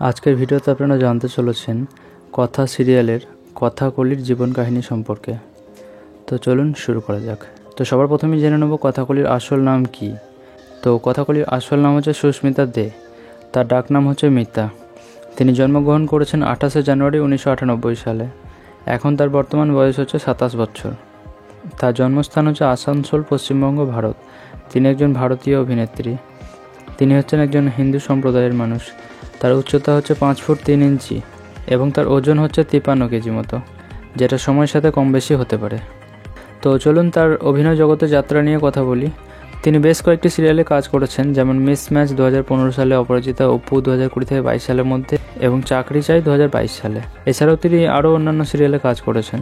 আজকের ভিডিওতে আপনারা জানতে চলেছেন কথা সিরিয়ালের কথাকলির জীবন কাহিনী সম্পর্কে। তো চলুন শুরু করা যাক। তো সবার প্রথমেই জেনে নেব কথাকলির আসল নাম কি। তো কথাকলির আসল নাম হচ্ছে সুস্মিতা দে। তার ডাক নাম হচ্ছে মিতা। তিনি জন্মগ্রহণ করেছেন 28শে জানুয়ারি 1998 সালে। এখন তার বর্তমান বয়স হচ্ছে 27 বছর। তার জন্মস্থান হচ্ছে আসানসোল, পশ্চিমবঙ্গ, ভারত। তিনি একজন ভারতীয় অভিনেত্রী। তিনি হচ্ছেন একজন হিন্দু সম্প্রদায়ের মানুষ। তার উচ্চতা হচ্ছে 5 ফুট 3 ইঞ্চি এবং তার ওজন হচ্ছে 53 কেজি মতো, যেটা সময়ের সাথে কম বেশি হতে পারে। তো চলুন তার অভিনয় জগতে যাত্রা নিয়ে কথা বলি। তিনি বেশ কয়েকটি সিরিয়ালে কাজ করেছেন, যেমন মিসম্যাচ 2015 সালে, অপরাজিতা, অপু 2020 থেকে 22 সালের মধ্যে এবং চাকরি চাই 2022 সালে। এছাড়াও তিনি আরও অন্যান্য সিরিয়ালে কাজ করেছেন।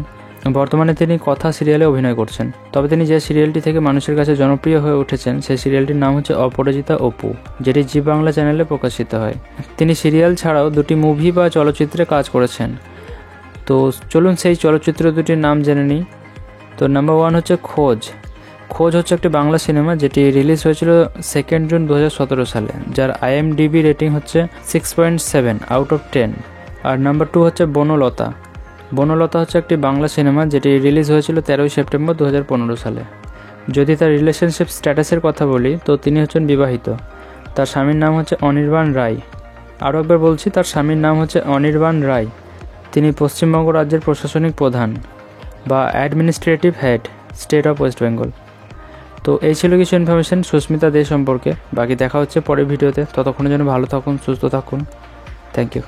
বর্তমানে তিনি কথা সিরিয়ালে অভিনয় করছেন। তবে তিনি যে সিরিয়ালটি থেকে মানুষের কাছে জনপ্রিয় হয়ে উঠেছেন সেই সিরিয়ালটির নাম হচ্ছে অপরাজিতা অপু, যেটি জি বাংলা চ্যানেলে প্রকাশিত হয়। তিনি সিরিয়াল ছাড়াও 2টি মুভি বা চলচ্চিত্রে কাজ করেছেন। তো চলুন সেই চলচ্চিত্র দুটির নাম জেনে নিই। তো নাম্বার 1 হচ্ছে খোঁজ। খোঁজ হচ্ছে একটি বাংলা সিনেমা যেটি রিলিজ হয়েছিল 2 জুন 2017 সালে, যার IMDb রেটিং হচ্ছে 6.7 আউট অফ 10। আর নাম্বার 2 হচ্ছে বনলতা। বনলতা হচ্ছে একটি বাংলা সিনেমা যেটি রিলিজ হয়েছিল 13 সেপ্টেম্বর 2015 সালে। যদি তার রিলেশনশিপ স্ট্যাটাসের কথা বলি তো তিনি হচ্ছেন বিবাহিত। তার স্বামীর নাম হচ্ছে অনির্বাণ রায়। আরও একবার বলছি, তার স্বামীর নাম হচ্ছে অনির্বাণ রায়। তিনি পশ্চিমবঙ্গ রাজ্যের প্রশাসনিক প্রধান বা administrative head, state of West Bengal. তো এই ছিল কিছু ইনফরমেশন সুস্মিতা দে সম্পর্কে। বাকি দেখা হচ্ছে পরের ভিডিওতে। ততক্ষণের জন্য ভালো থাকুন, সুস্থ থাকুন। Thank you.